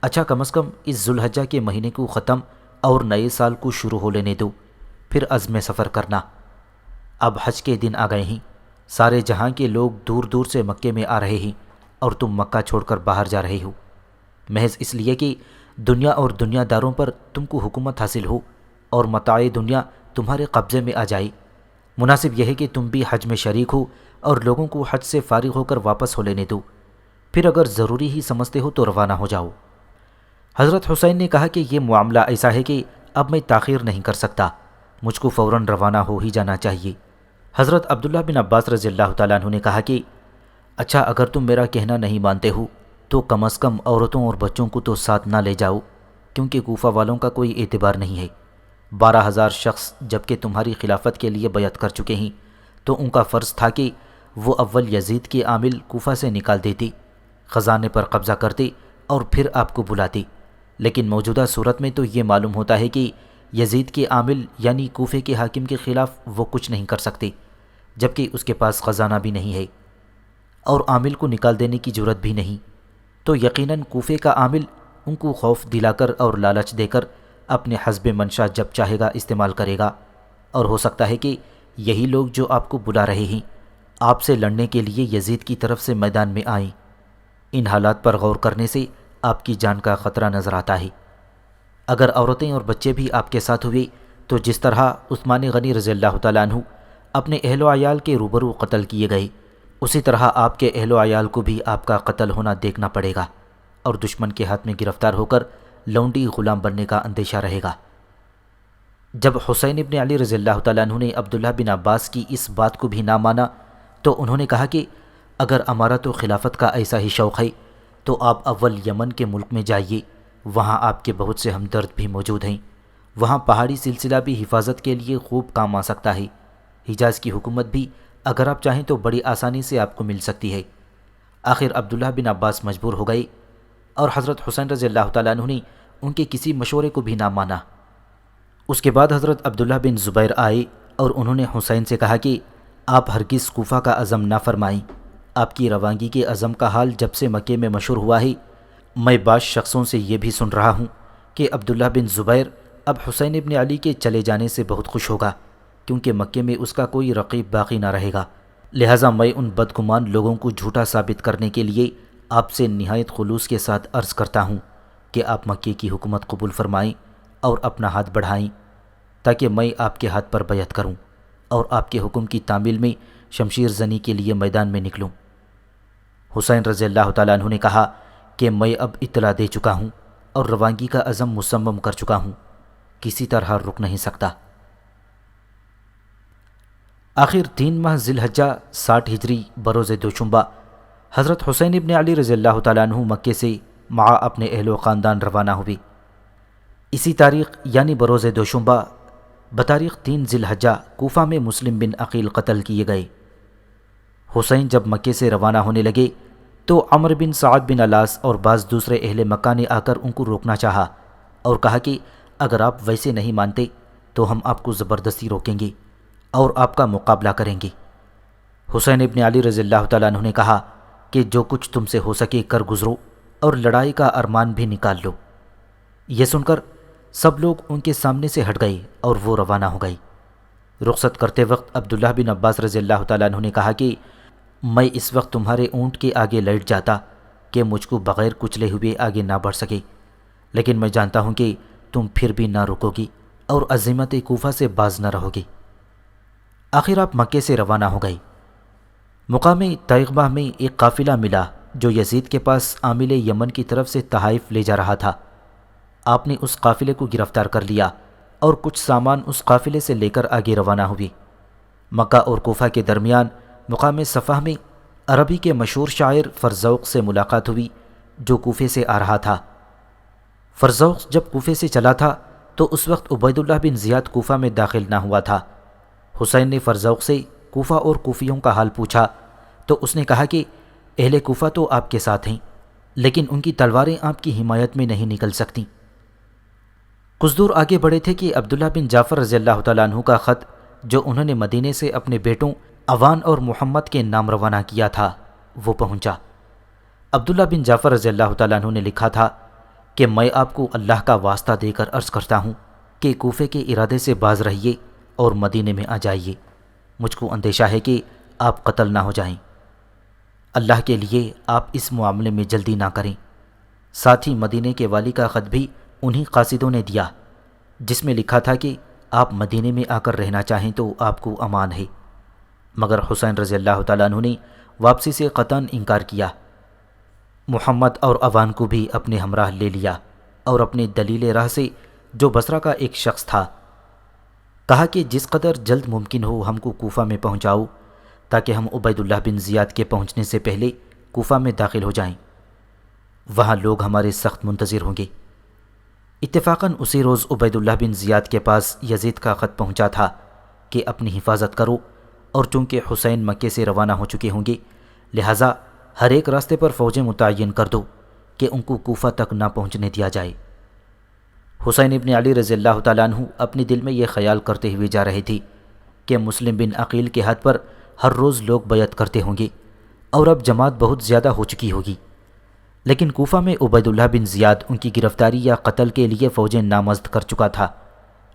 اچھا، کم از کم اس ذوالحجہ کے مہینے کو ختم اور نئے سال کو شروع ہو لینے دو، پھر عزم سفر کرنا۔ اب حج کے دن آ گئے ہیں، سارے جہاں کے لوگ دور دور سے مکے میں آ رہے ہیں، اور تم مکہ چھوڑ کر باہر جا رہے ہو، محض اس لیے کہ دنیا اور دنیا داروں پر تم کو حکومت حاصل ہو اور متاع دنیا تمہارے قبضے میں آ جائے۔ مناسب یہ ہے کہ تم بھی حج میں شریک ہو اور لوگوں کو حج سے فارغ ہو کر واپس ہو لینے دو، پھر اگر ضروری ہی سمجھتے ہو تو روانہ ہو جاؤ۔ حضرت حسین نے کہا کہ یہ معاملہ ایسا ہے کہ اب میں تاخیر نہیں کر سکتا، مجھ کو فوراً روانہ ہو ہی جانا چاہیے۔ حضرت عبداللہ بن عباس رضی اللہ تعالیٰ عنہ نے کہا کہ اچھا، اگر تم میرا کہنا نہیں مانتے ہو تو کم از کم عورتوں اور بچوں کو تو ساتھ نہ لے جاؤ، کیونکہ کوفہ والوں کا کوئی اعتبار نہیں ہے۔ 12,000 شخص جبکہ تمہاری خلافت کے لیے بیعت کر چکے ہیں، تو ان کا فرض تھا کہ وہ اول یزید کے عامل کوفہ سے نکال دیتے، خزانے پر قبضہ کرتے اور پھر آپ کو بلاتے، لیکن موجودہ صورت میں تو یہ معلوم ہوتا ہے کہ یزید کے عامل یعنی کوفے کے حاکم کے خلاف وہ کچھ نہیں کر سکتے، جبکہ اس کے پاس خزانہ بھی نہیں ہے اور عامل کو نکال دینے کی جرت بھی نہیں، تو یقیناً کوفے کا عامل ان کو خوف دلا کر اور لالچ دے کر اپنے حسب منشا جب چاہے گا استعمال کرے گا، اور ہو سکتا ہے کہ یہی لوگ جو آپ کو بلا رہے ہیں آپ سے لڑنے کے لیے یزید کی طرف سے میدان میں آئیں۔ ان حالات پر غور کرنے سے آپ کی جان کا خطرہ نظر آتا ہے۔ اگر عورتیں اور بچے بھی آپ کے ساتھ ہوئے تو جس طرح عثمان غنی رضی اللہ تعالیٰ عنہ اپنے اہل و عیال کے روبرو قتل کیے گئے، اسی طرح آپ کے اہل و عیال کو بھی آپ کا قتل ہونا دیکھنا پڑے گا، اور دشمن کے ہاتھ میں گرفتار ہو کر لونڈی غلام بننے کا اندیشہ رہے گا۔ جب حسین ابن علی رضی اللہ تعالیٰ عنہ نے عبداللہ بن عباس کی اس بات کو بھی نہ مانا تو انہوں نے کہا کہ اگر امارت و خلافت کا ایسا ہی شوق ہے تو آپ اول یمن کے ملک میں جائیے، وہاں آپ کے بہت سے ہمدرد بھی موجود ہیں، وہاں پہاڑی سلسلہ بھی حفاظت کے لیے خوب کام آ سکتا ہے، حجاز کی حکومت بھی اگر آپ چاہیں تو بڑی آسانی سے آپ کو مل سکتی ہے۔ آخر عبداللہ بن عباس مجبور ہو گئے اور حضرت حسین رضی اللہ تعالیٰ عنہ نے ان کے کسی مشورے کو بھی نہ مانا۔ اس کے بعد حضرت عبداللہ بن زبیر آئے اور انہوں نے حسین سے کہا کہ آپ ہرگز کوفہ کا عزم نہ فرمائیں، آپ کی روانگی کے عزم کا حال جب سے مکے میں مشہور ہوا ہے، میں بعض شخصوں سے یہ بھی سن رہا ہوں کہ عبداللہ بن زبیر اب حسین ابن علی کے چلے جانے سے بہت خوش ہوگا، کیونکہ مکے میں اس کا کوئی رقیب باقی نہ رہے گا، لہٰذا میں ان بدگمان لوگوں کو جھوٹا ثابت کرنے کے لیے آپ سے نہایت خلوص کے ساتھ عرض کرتا ہوں کہ آپ مکے کی حکومت قبول فرمائیں اور اپنا ہاتھ بڑھائیں، تاکہ میں آپ کے ہاتھ پر بیعت کروں اور آپ کے حکم کی تعمیل میں شمشیر زنی کے لیے میدان میں نکلوں۔ حسین رضی اللہ تعالیٰ عنہ نے کہا کہ میں اب اطلاع دے چکا ہوں اور روانگی کا عزم مصمم کر چکا ہوں، کسی طرح رک نہیں سکتا۔ آخر 3 ماہ ذی الحجہ 60 ہجری بروز دوشنبہ حضرت حسین ابن علی رضی اللہ تعالیٰ عنہ مکے سے مع اپنے اہل و خاندان روانہ ہوئے۔ اسی تاریخ یعنی بروز دوشنبہ بتاریخ 3 ذی الحجہ کوفہ میں مسلم بن عقیل قتل کیے گئے۔ حسین جب مکے سے روانہ ہونے لگے تو عمر بن سعد بن الاس اور بعض دوسرے اہل مکہ نے آ کر ان کو روکنا چاہا اور کہا کہ اگر آپ ویسے نہیں مانتے تو ہم آپ کو زبردستی روکیں گے اور آپ کا مقابلہ کریں گے۔ حسین ابن علی رضی اللہ تعالیٰ عنہ نے کہا کہ جو کچھ تم سے ہو سکے کر گزرو اور لڑائی کا ارمان بھی نکال لو۔ یہ سن کر سب لوگ ان کے سامنے سے ہٹ گئے اور وہ روانہ ہو گئی۔ رخصت کرتے وقت عبداللہ بن عباس رضی اللہ تعالیٰ عنہ نے کہا کہ میں اس وقت تمہارے اونٹ کے آگے لیٹ جاتا کہ مجھ کو بغیر کچلے ہوئے آگے نہ بڑھ سکے، لیکن میں جانتا ہوں کہ تم پھر بھی نہ رکو گی اور عزیمت کوفہ سے باز نہ رہو گی۔ آخر آپ مکے سے روانہ ہو گئی۔ مقام طیغبہ میں ایک قافلہ ملا جو یزید کے پاس عامل یمن کی طرف سے تحائف لے جا رہا تھا۔ آپ نے اس قافلے کو گرفتار کر لیا اور کچھ سامان اس قافلے سے لے کر آگے روانہ ہوئی۔ مکہ اور کوفہ کے درمیان مقام صفح میں عربی کے مشہور شاعر فرزوق سے ملاقات ہوئی جو کوفے سے آ رہا تھا۔ فرزوق جب کوفے سے چلا تھا تو اس وقت عبید اللہ بن زیاد کوفہ میں داخل نہ ہوا تھا۔ حسین نے فرزوق سے کوفہ اور کوفیوں کا حال پوچھا تو اس نے کہا کہ اہل کوفہ تو آپ کے ساتھ ہیں، لیکن ان کی تلواریں آپ کی حمایت میں نہیں نکل سکتیں۔ کچھ دور آگے بڑھے تھے کہ عبداللہ بن جعفر رضی اللہ تعالیٰ عنہ کا خط جو انہوں نے مدینے سے اپنے بیٹوں عوان اور محمد کے نام روانہ کیا تھا وہ پہنچا۔ عبداللہ بن جعفر رضی اللہ تعالیٰ عنہ نے لکھا تھا کہ میں آپ کو اللہ کا واسطہ دے کر عرض کرتا ہوں کہ کوفے کے ارادے سے باز رہیے اور مدینے میں آ جائیے، مجھ کو اندیشہ ہے کہ آپ قتل نہ ہو جائیں۔ اللہ کے لیے آپ اس معاملے میں جلدی نہ کریں۔ ساتھ ہی مدینے کے والی کا خط بھی انہی قاصدوں نے دیا جس میں لکھا تھا کہ آپ مدینے میں آ کر رہنا چاہیں تو آپ کو امان ہے، مگر حسین رضی اللہ تعالیٰ عنہ نے واپسی سے قطعاً انکار کیا۔ محمد اور عوان کو بھی اپنے ہمراہ لے لیا اور اپنے دلیل راہ سے جو بصرہ کا ایک شخص تھا کہا کہ جس قدر جلد ممکن ہو ہم کو کوفہ میں پہنچاؤ تاکہ ہم عبید اللہ بن زیاد کے پہنچنے سے پہلے کوفہ میں داخل ہو جائیں، وہاں لوگ ہمارے سخت منتظر ہوں گے۔ اتفاقاً اسی روز عبید اللہ بن زیاد کے پاس یزید کا خط پہنچا تھا کہ اپنی حفاظت کرو، اور چونکہ حسین مکے سے روانہ ہو چکے ہوں گے لہٰذا ہر ایک راستے پر فوجیں متعین کر دو کہ ان کو کوفہ تک نہ پہنچنے دیا جائے۔ حسین ابن علی رضی اللہ تعالیٰ عنہ اپنے دل میں یہ خیال کرتے ہوئے جا رہے تھے کہ مسلم بن عقیل کے ہاتھ پر ہر روز لوگ بیعت کرتے ہوں گے اور اب جماعت بہت زیادہ ہو چکی ہوگی، لیکن کوفہ میں عبید اللہ بن زیاد ان کی گرفتاری یا قتل کے لیے فوجیں نامزد کر چکا تھا،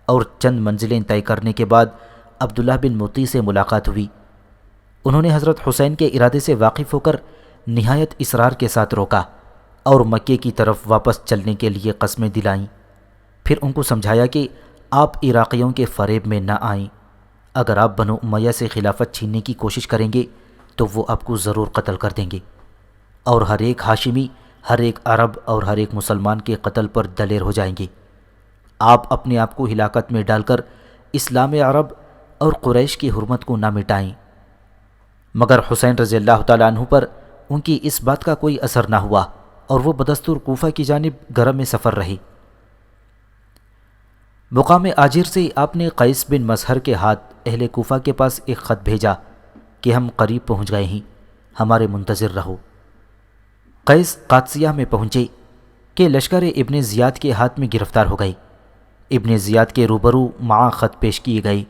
اور چند منزلیں طے کرنے کے بعد عبداللہ بن مطیع سے ملاقات ہوئی۔ انہوں نے حضرت حسین کے ارادے سے واقف ہو کر نہایت اصرار کے ساتھ روکا اور مکے کی طرف واپس چلنے کے لیے قسمیں دلائیں۔ پھر ان کو سمجھایا کہ آپ عراقیوں کے فریب میں نہ آئیں، اگر آپ بنو امیہ سے خلافت چھیننے کی کوشش کریں گے تو وہ آپ کو ضرور قتل کر دیں گے، اور ہر ایک ہاشمی، ہر ایک عرب اور ہر ایک مسلمان کے قتل پر دلیر ہو جائیں گے۔ آپ اپنے آپ کو ہلاکت میں ڈال کر اسلام عرب اور قریش کی حرمت کو نہ مٹائیں۔ مگر حسین رضی اللہ تعالیٰ عنہ پر ان کی اس بات کا کوئی اثر نہ ہوا اور وہ بدستور کوفہ کی جانب گرم میں سفر رہے۔ مقام آجر سے آپ نے قیس بن مظہر کے ہاتھ اہل کوفہ کے پاس ایک خط بھیجا کہ ہم قریب پہنچ گئے ہیں، ہمارے منتظر رہو۔ قیس قادسیہ میں پہنچے کہ لشکر ابن زیاد کے ہاتھ میں گرفتار ہو گئے۔ ابن زیاد کے روبرو معاں خط پیش کیے گئے۔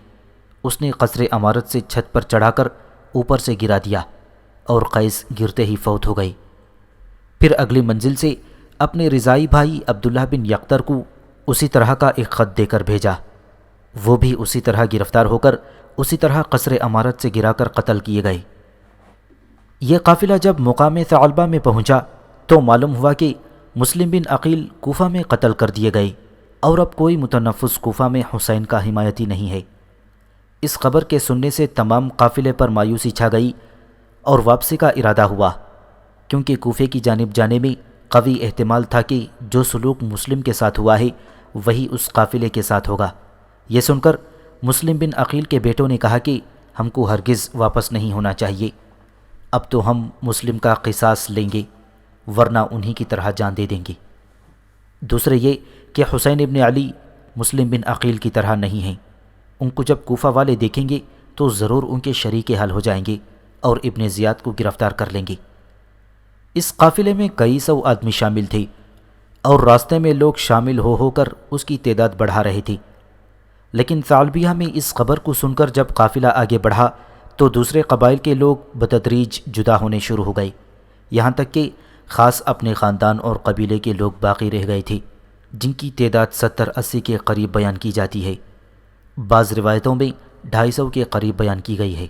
اس نے قصر امارت سے چھت پر چڑھا کر اوپر سے گرا دیا اور قیس گرتے ہی فوت ہو گئے۔ پھر اگلی منزل سے اپنے رضائی بھائی عبداللہ بن یقتر کو اسی طرح کا ایک خط دے کر بھیجا، وہ بھی اسی طرح گرفتار ہو کر اسی طرح قصر امارت سے گرا کر قتل کیے گئے۔ یہ قافلہ جب مقام ثعلبہ میں پہنچا تو معلوم ہوا کہ مسلم بن عقیل کوفہ میں قتل کر دیے گئے اور اب کوئی متنفس کوفہ میں حسین کا حمایتی نہیں ہے۔ اس خبر کے سننے سے تمام قافلے پر مایوسی چھا گئی اور واپسی کا ارادہ ہوا، کیونکہ کوفے کی جانب جانے میں قوی احتمال تھا کہ جو سلوک مسلم کے ساتھ ہوا ہے وہی اس قافلے کے ساتھ ہوگا۔ یہ سن کر مسلم بن عقیل کے بیٹوں نے کہا کہ ہم کو ہرگز واپس نہیں ہونا چاہیے، اب تو ہم مسلم کا قصاص لیں گے ورنہ انہی کی طرح جان دے دیں گے۔ دوسرے یہ کہ حسین ابن علی مسلم بن عقیل کی طرح نہیں ہیں، ان کو جب کوفہ والے دیکھیں گے تو ضرور ان کے شریک حل ہو جائیں گے اور ابن زیاد کو گرفتار کر لیں گے۔ اس قافلے میں کئی سو آدمی شامل تھے اور راستے میں لوگ شامل ہو کر اس کی تعداد بڑھا رہے تھے، لیکن ثعلبیہ میں اس خبر کو سن کر جب قافلہ آگے بڑھا تو دوسرے قبائل کے لوگ بتدریج جدا ہونے شروع ہو گئے، یہاں تک کہ خاص اپنے خاندان اور قبیلے کے لوگ باقی رہ گئے تھے، جن کی تعداد 70-80 کے قریب بیان کی جاتی ہے، بعض روایتوں میں 250 کے قریب بیان کی گئی ہے۔